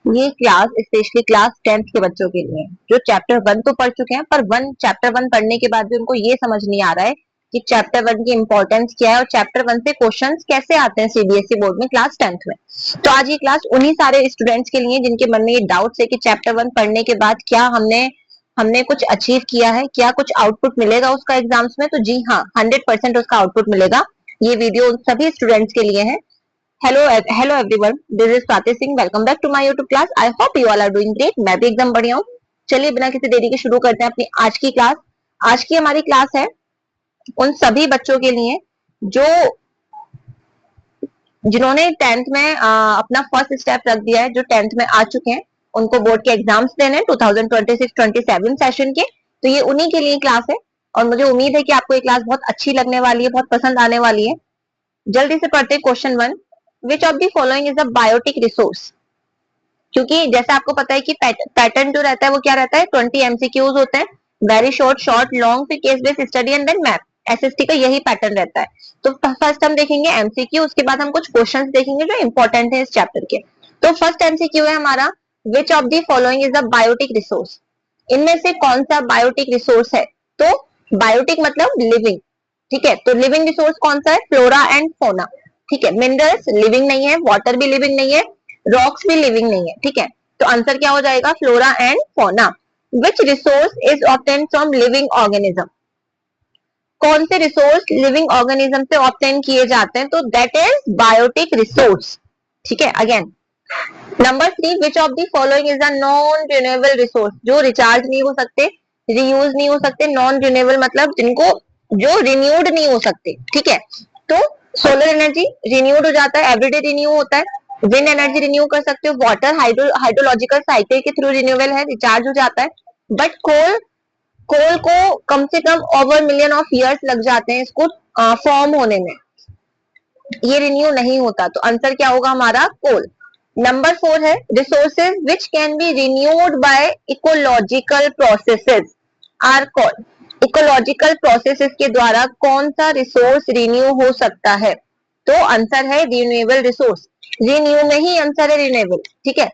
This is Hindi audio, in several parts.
ये क्लास स्पेशली क्लास 10th के बच्चों के लिए है, जो चैप्टर 1 तो पढ़ चुके हैं, पर चैप्टर 1 पढ़ने के बाद भी उनको ये समझ नहीं आ रहा है कि चैप्टर 1 की इंपॉर्टेंस क्या है और चैप्टर 1 से क्वेश्चंस कैसे आते हैं सीबीएसई बोर्ड में क्लास 10th में। तो आज ये क्लास उन्हीं सारे स्टूडेंट्स के लिए जिनके मन में ये डाउट्स है कि चैप्टर 1 पढ़ने के बाद क्या हमने हमने कुछ अचीव किया है, क्या कुछ आउटपुट मिलेगा उसका एग्जाम्स में। तो जी हाँ, 100% उसका आउटपुट मिलेगा। ये वीडियो उन सभी स्टूडेंट्स के लिए है। Hello everyone, this is Swati Singh. Welcome back to my YouTube class. I hope you all are doing great. मैं भी एकदम बढ़िया हूँ। चलिए बिना किसी देरी के शुरू करते हैं अपनी आज की क्लास। आज की हमारी क्लास है उन सभी बच्चों के लिए जो जिन्होंने 10th में अपना फर्स्ट स्टेप रख दिया है, जो 10th में आ चुके हैं, उनको बोर्ड के एग्जाम्स देने 2026-27 सेशन के। तो ये उन्हीं के लिए क्लास है और मुझे उम्मीद है कि आपको ये क्लास बहुत अच्छी लगने वाली है, बहुत पसंद आने वाली है। जल्दी से पढ़ते हैं question 1। Which of the following is a biotic resource. क्योंकि जैसे आपको पता है कि पैटर्न जो रहता है वो क्या रहता है, 20 एमसीक्यूज होते हैं, वेरी शॉर्ट, शॉर्ट, लॉन्ग, फिर case based study and then map. SST का यही पैटर्न रहता है। तो फर्स्ट हम देखेंगे एमसीक्यू, उसके बाद हम कुछ क्वेश्चंस देखेंगे जो इंपॉर्टेंट है इस चैप्टर के। तो फर्स्ट एमसीक्यू है हमारा, which of the following is a biotic resource. इनमें से कौन सा बायोटिक रिसोर्स है। तो बायोटिक मतलब लिविंग, ठीक है। तो लिविंग रिसोर्स कौन सा है, फ्लोरा एंड फोना, ठीक है। मिनरल्स लिविंग नहीं है, वाटर भी लिविंग नहीं है, रॉक्स भी लिविंग नहीं है, ठीक है। तो आंसर क्या हो जाएगा, flora and fauna. Which resource is obtain from living organism. कौन से रिसोर्स लिविंग ऑर्गेनिज्म से ऑब्टेन किए जाते हैं, तो दैट इज बायोटिक रिसोर्स, ठीक है। Again number 3, which of the following is a non renewable resource. जो रिचार्ज नहीं हो सकते, रीयूज नहीं हो सकते, नॉन रिन्यूएबल मतलब जिनको जो रिन्यूड नहीं हो सकते, ठीक है। तो सोलर एनर्जी रिन्यूड हो जाता है, एवरीडे रिन्यू होता है। विंड एनर्जी रिन्यू कर सकते हो, वाटर हाइड्रोलॉजिकल साइकिल के थ्रू रिन्यूएबल है, रिचार्ज हो जाता है। बट कोल, कोल को कम से come over million of years लग जाते हैं इसको फॉर्म होने में, ये रिन्यू नहीं होता। तो आंसर क्या होगा हमारा, कोल। नंबर 4 है, resources which can be renewed by ecological processes are called. Ecological processes के द्वारा कौन सा रिसोर्स रिन्यू हो सकता है, तो आंसर है रिन्यूएबल रिसोर्स। रिन्यू में ही आंसर है रिन्यूएबल, ठीक है।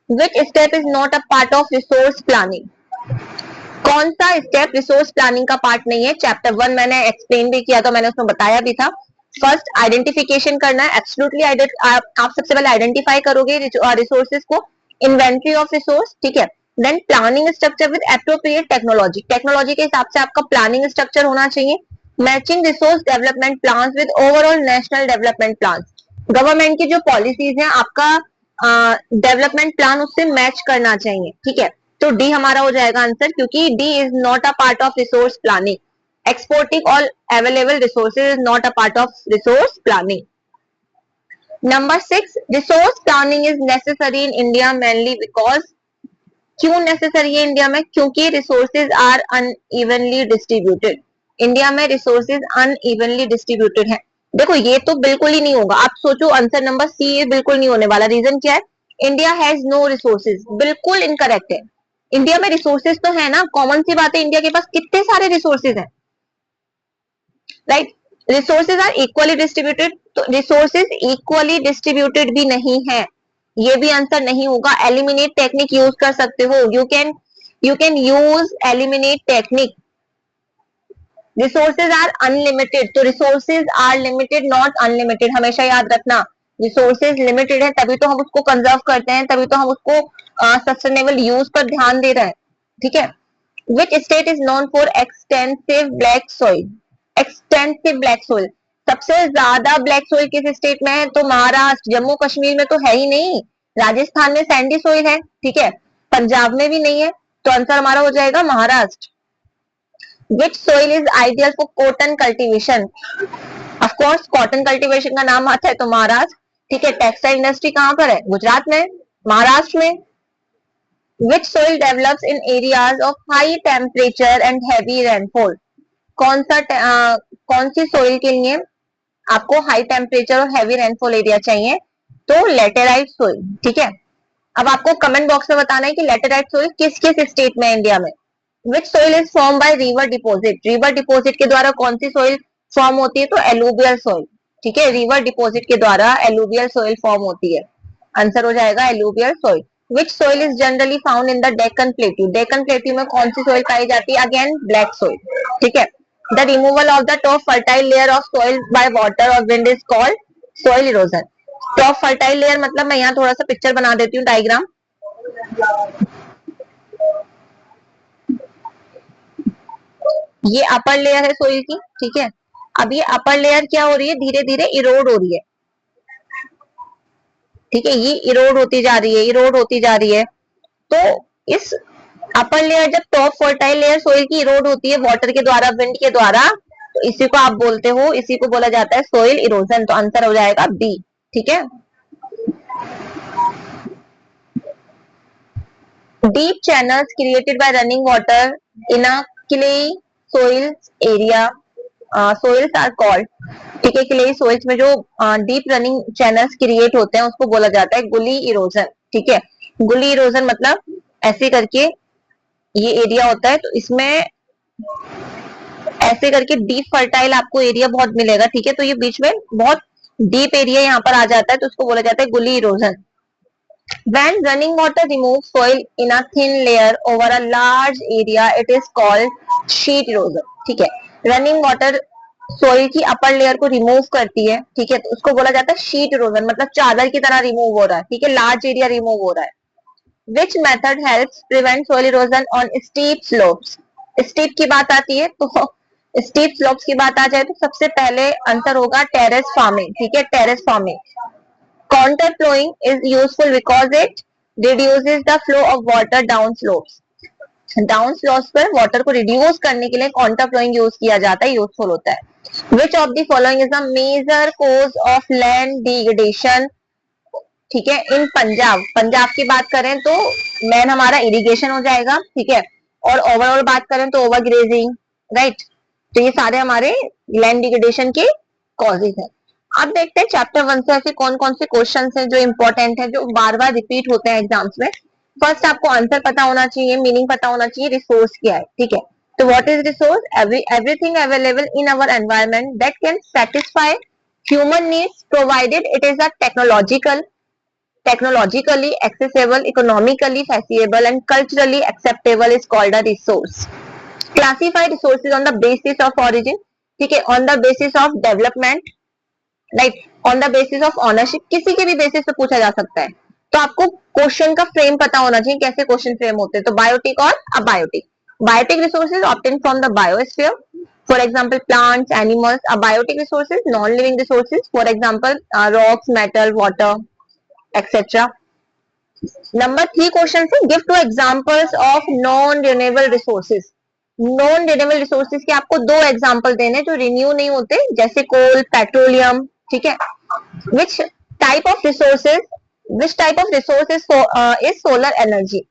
Which step is not a part of resource planning. कौन सा स्टेप रिसोर्स प्लानिंग का पार्ट नहीं है। चैप्टर 1 मैंने एक्सप्लेन भी किया, तो मैंने उसमें बताया भी था। फर्स्ट आइडेंटिफिकेशन करना है, एब्सोल्युटली आप सबसे पहले आइडेंटिफाई करोगे रिसोर्सेज को, इन्वेंट्री ऑफ रिसोर्स, ठीक है। Then planning structure with appropriate technology, technology के हिसाब से आपका प्लानिंग स्ट्रक्चर होना चाहिए। Matching resource development plan with overall national development plan, government की जो पॉलिसीज है आपका डेवलपमेंट प्लान उससे मैच करना चाहिए, ठीक है। तो डी हमारा हो जाएगा आंसर, क्योंकि D is not a part of resource planning. Exporting all available resources is not a part of resource planning. Number 6, resource planning is necessary in India mainly because. क्यों नेसेसरी है इंडिया में, क्योंकि resources are unevenly distributed. India में रिसोर्सेज अनइवनली डिस्ट्रीब्यूटेड है। देखो ये तो बिल्कुल ही नहीं होगा, आप सोचो आंसर नंबर सी ये बिल्कुल नहीं होने वाला। रीजन क्या है, इंडिया हैज नो रिसोर्सेज, बिल्कुल इनकरेक्ट है। इंडिया में रिसोर्सेज तो है ना, कॉमन सी बात है, इंडिया के पास कितने सारे रिसोर्सेज हैं, right. Resources are equally distributed, तो रिसोर्सेज इक्वली डिस्ट्रीब्यूटेड भी नहीं है, ये भी आंसर नहीं होगा। एलिमिनेट टेक्निक यूज कर सकते हो, you can use eliminate technique. Resources are unlimited, तो resources are limited not unlimited, हमेशा याद रखना। रिसोर्सेज लिमिटेड है तभी तो हम उसको कंजर्व करते हैं, तभी तो हम उसको सस्टेनेबल यूज पर ध्यान दे रहे हैं, ठीक है। Which state is known for extensive black soil. Extensive black soil, सबसे ज्यादा ब्लैक सॉइल किस स्टेट में है, तो महाराष्ट्र। जम्मू कश्मीर में तो है ही नहीं, राजस्थान में सैंडी सॉइल है, ठीक है। पंजाब में भी नहीं है, तो आंसर हमारा हो जाएगा महाराष्ट्र। विच soil is ideal for cotton cultivation. Of course cotton cultivation का नाम आता है तो महाराष्ट्र, ठीक है। टेक्सटाइल इंडस्ट्री कहां पर है, गुजरात में, महाराष्ट्र में। विच soil develops in areas of high temperature and heavy rainfall. कौन सी सॉइल के लिए आपको हाई टेम्परेचर और हैवी रेनफॉल एरिया चाहिए, तो लेटेराइट सॉइल, ठीक है। अब आपको कमेंट बॉक्स में बताना है कि लेटेराइट सॉइल किस किस स्टेट में है इंडिया में। विच soil is form by river deposit. River deposit के द्वारा कौन सी सॉइल फॉर्म होती है, तो एलुवियल सॉइल, ठीक है। रिवर डिपोजिट के द्वारा एलुवियल सॉइल फॉर्म होती है। आंसर हो जाएगा alluvial soil. Which soil is generally found in the Deccan plateau, Deccan plateau में कौन सी सोइल पाई जाती है? अगेन ब्लैक सोइल, ठीक है। The removal of the top fertile layer of soil by water और wind is called soil erosion. Top fertile layer मतलब मैं यहाँ थोड़ा सा पिक्चर बना देती हूँ, डायग्राम। ये अपर लेयर है सोइल की, ठीक है। अब ये अपर लेयर क्या हो रही है? धीरे धीरे इरोड हो रही है, ठीक है। ये इरोड होती जा रही है, इरोड होती जा रही है। तो इस अपर लेयर, जब टॉप फर्टाइल लेयर सोइल की इरोड होती है वाटर के द्वारा, विंड के द्वारा, तो इसी को आप बोलते हो, इसी को बोला जाता है सोइल इरोजन। तो आंसर हो जाएगा बी, ठीक है। Deep channels created by running water in a clay soil area, soils are called, ठीक है। क्लेई सोइल्स में जो डीप रनिंग चैनल्स क्रिएट होते हैं उसको बोला जाता है गुली इरोजन, ठीक है। गुली इरोजन मतलब ऐसे करके ये एरिया होता है, तो इसमें ऐसे करके डीप फर्टाइल आपको एरिया बहुत मिलेगा, ठीक है। तो ये बीच में बहुत डीप एरिया यहाँ पर आ जाता है, तो उसको बोला जाता है गुली erosion. When running water removes soil in a thin layer over a large area, it is called sheet erosion, ठीक है। रनिंग वाटर सोइल की अपर लेयर को रिमूव करती है, ठीक है, तो उसको बोला जाता है शीट इरोजन, मतलब चादर की तरह रिमूव हो रहा है, ठीक है। लार्ज एरिया रिमूव हो रहा है। Which method helps prevent soil erosion on steep slopes? Steep की बात आती है तो स्टीप स्लोप्स की बात आ जाए तो सबसे पहले आंसर होगा टेरेस फार्मिंग, ठीक है, terrace farming. Contour flowing is useful because it reduces the flow of water down slopes. Down slopes पर वाटर को रिड्यूस करने के लिए कॉन्टर फ्लोइंग यूज किया जाता है, यूजफुल होता है। Which of the following is the major cause of land degradation, ठीक है, इन पंजाब। पंजाब की बात करें तो मेन हमारा इरिगेशन हो जाएगा, ठीक है। और ओवरऑल बात करें तो ओवर ग्रेजिंग, राइट। तो ये सारे हमारे लैंड डिग्रेडेशन के कॉजेज हैं। अब देखते हैं चैप्टर 1 से ऐसे कौन कौन से क्वेश्चन हैं जो इंपॉर्टेंट है, जो बार बार रिपीट होते हैं एग्जाम्स में। फर्स्ट आपको आंसर पता होना चाहिए, मीनिंग पता होना चाहिए, रिसोर्स क्या है, ठीक है। तो what is resource? Everything available in our environment that can satisfy human needs provided it is a technologically accessible, economically feasible and culturally acceptable is called a resource. Classify resources on the basis of origin, ठीक है, on the basis of development, right, on the basis of ownership, किसी के भी बेसिस पे पूछा जा सकता है। तो आपको क्वेश्चन का फ्रेम पता होना चाहिए, कैसे क्वेश्चन फ्रेम होते हैं। तो बायोटिक और abiotic. Biotic resources obtain from the biosphere, for example plants, animals. Abiotic resources non living resources, for example rocks, metal, water etcetera. Number 3 question है, give two examples of non renewable resources. Non renewable resources के आपको दो एग्जांपल देने जो रिन्यू नहीं होते, जैसे कोल, पेट्रोलियम, ठीक है। Which type of resources, which type of resources is solar energy.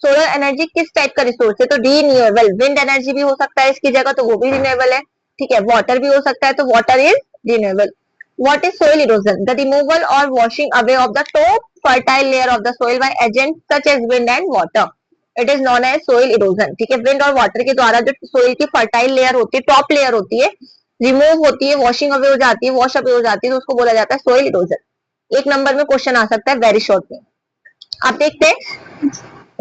Solar energy किस टाइप का रिसोर्स है? तो रिन्यूएबल। विंड एनर्जी भी हो सकता है इसकी जगह, तो वो भी रिन्यूएबल है, ठीक है। वाटर भी हो सकता है, तो water is renewable. What is soil erosion? The removal or washing away of the top fertile layer of the soil by agents such as wind and water. It is known as soil erosion, ठीक है। विंड और वाटर के द्वारा जो सोइल की फर्टाइल लेयर होती है, टॉप लेयर होती है, रिमूव होती है, वॉशिंग अवे हो जाती है, वॉश अवे हो जाती है, तो उसको बोला जाता है सोइल इरोजन। एक नंबर में क्वेश्चन आ सकता है वेरी शॉर्ट में। आप देखते हैं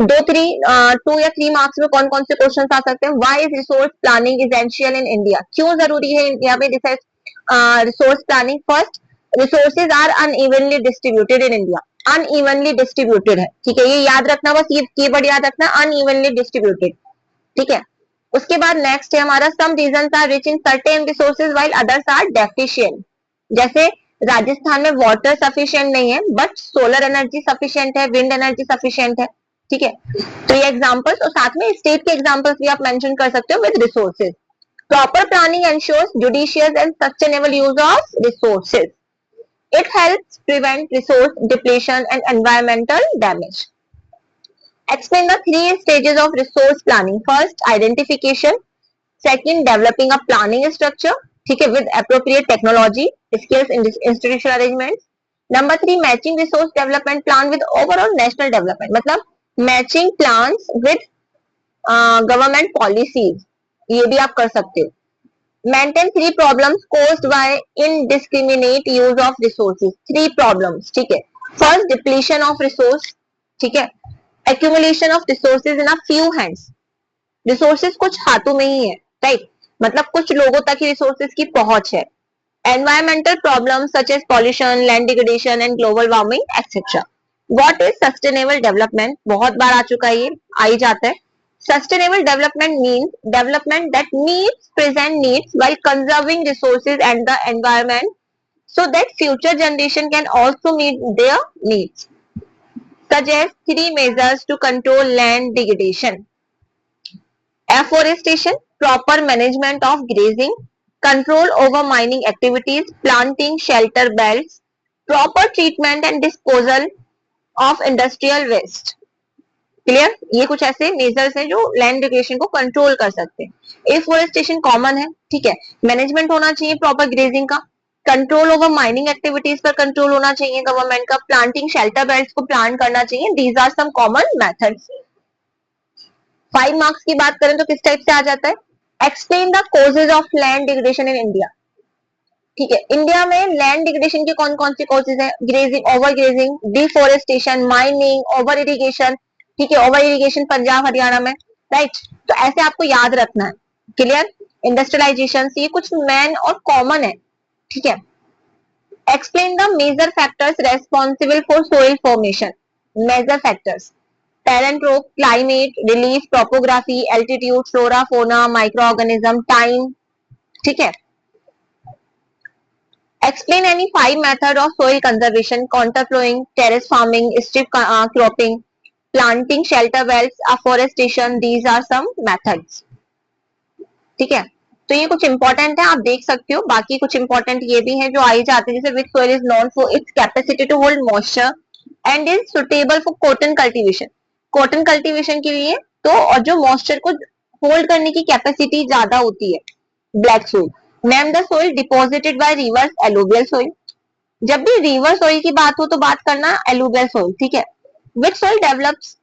2 या 3 मार्क्स में कौन कौन से क्वेश्चन आ सकते हैं। Why is resource planning essential in India? क्यों जरूरी है इंडिया में resource planning? First, resources are unevenly distributed in India. Unevenly distributed है, ठीक है, ये याद रखना, बस ये कीवर्ड याद रखना, अनइवनली डिस्ट्रीब्यूटेड, ठीक है। उसके बाद नेक्स्ट है हमारा, some reasons are rich in certain resources while others are deficient. जैसे राजस्थान में वाटर सफिशिएंट नहीं है, बट सोलर एनर्जी सफिशिएंट है, विंड एनर्जी सफिशिएंट है, ठीक है। तो ये एग्जांपल्स, और साथ में स्टेट के एग्जांपल्स भी आप मेंशन कर सकते हो with resources. Proper planning ensures judicious and sustainable use of resources. It helps prevent resource depletion and environmental damage. Explain the 3 stages of resource planning. First, identification. Second, developing a planning structure, ठीक है, with appropriate technology, skills, institutional arrangements. Number 3, matching resource development plan with overall national development. मतलब matching plans with government policies, ये भी आप कर सकते हो। Maintain 3 problems caused by indiscriminate use of resources. 3 problems, ठीक है। फर्स्ट डिप्लीशन ऑफ रिसोर्स, ठीक है, accumulation of resources in a few hands, resources कुछ हाथों में ही है, राइट, मतलब कुछ लोगों तक ही रिसोर्सेज की पहुंच है। Environmental problem such as pollution, land degradation and global warming etcetera. What is sustainable development, बहुत बार आ चुका है, ये आ ही जाता है। Sustainable development means development that meets present needs while conserving resources and the environment so that future generation can also meet their needs. Suggest three measures to control land degradation: afforestation, proper management of grazing, control over mining activities, planting shelter belts, proper treatment and disposal of industrial waste. Clear, ये कुछ ऐसे मेजर्स हैं जो लैंड डिग्रेडेशन को कंट्रोल कर सकते हैं। एफोरेस्टेशन कॉमन है, ठीक है, मैनेजमेंट होना चाहिए प्रॉपर ग्रेजिंग का, कंट्रोल ओवर माइनिंग एक्टिविटीज पर कंट्रोल होना चाहिए गवर्नमेंट का, प्लांटिंग शेल्टर बेल्ट्स को प्लांट करना चाहिए। These are some common methods. 5 marks की बात करें तो किस टाइप से आ जाता है, explain the causes of land degradation in India. ठीक है, इंडिया में लैंड डिग्रेडेशन के कौन कौन से कॉजेज हैं, grazing, over grazing, deforestation, mining, over irrigation, ठीक है, ओवर इरिगेशन पंजाब हरियाणा में, राइट, तो ऐसे आपको याद रखना है। क्लियर, इंडस्ट्रियलाइजेशन, ये कुछ मेन और कॉमन है, ठीक है। Explain the major factors responsible for soil formation, major factors, parent rock, climate, relief, topography, altitude, flora, fauna, micro organism, time, ठीक है। Explain any 5 method of soil conservation: counter flowing, terrace farming, strip cropping, planting shelter wells, afforestation. These are some methods. ठीक है, तो ये कुछ इंपॉर्टेंट है, आप देख सकते हो। बाकी कुछ इंपॉर्टेंट ये भी है जो आई जाते हैं, जैसे which soil is known for its capacity to hold moisture and is suitable for cotton cultivation. Cotton cultivation के लिए तो, और जो मॉइस्चर को होल्ड करने की कैपेसिटी ज्यादा होती है, black soil. Name the soil deposited bye reverse, alluvial soil. जब भी रिवर सोइल की बात हो तो बात करना एलुवियल सोइल, ठीक है। Which soil develops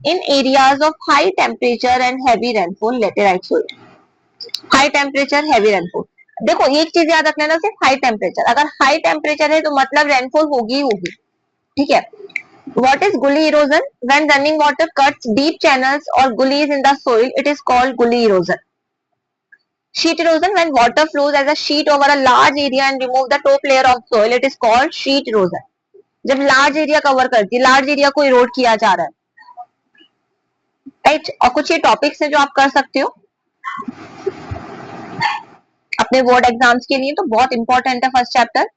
in areas of high temperature and heavy rainfall, laterite soil. High temperature, heavy rainfall, देखो एक चीज याद रखना ना, सिर्फ हाई टेम्परेचर, अगर हाई टेम्परेचर है तो मतलब रेनफॉल होगी ही होगी, ठीक है। What is gully erosion? When running water cuts deep channels or gullies in the soil, it is called gully erosion. Sheet erosion, when water flows as a sheet over a large area and remove the top layer of soil, it is called sheet erosion. जब लार्ज एरिया कवर करती है, लार्ज एरिया को इरोड किया जा रहा है, राइट। और कुछ ये टॉपिक्स हैं जो आप कर सकते हो अपने बोर्ड एग्जाम्स के लिए, तो बहुत इंपॉर्टेंट है फर्स्ट चैप्टर।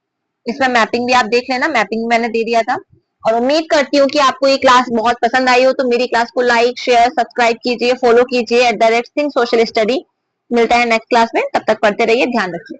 इसमें मैपिंग भी आप देख लेना, मैपिंग मैंने दे दिया था। और उम्मीद करती हूँ कि आपको ये क्लास बहुत पसंद आई हो, तो मेरी क्लास को लाइक, शेयर, सब्सक्राइब कीजिए, फॉलो कीजिए @think social study। मिलता है नेक्स्ट क्लास में, तब तक पढ़ते रहिए, ध्यान रखिए।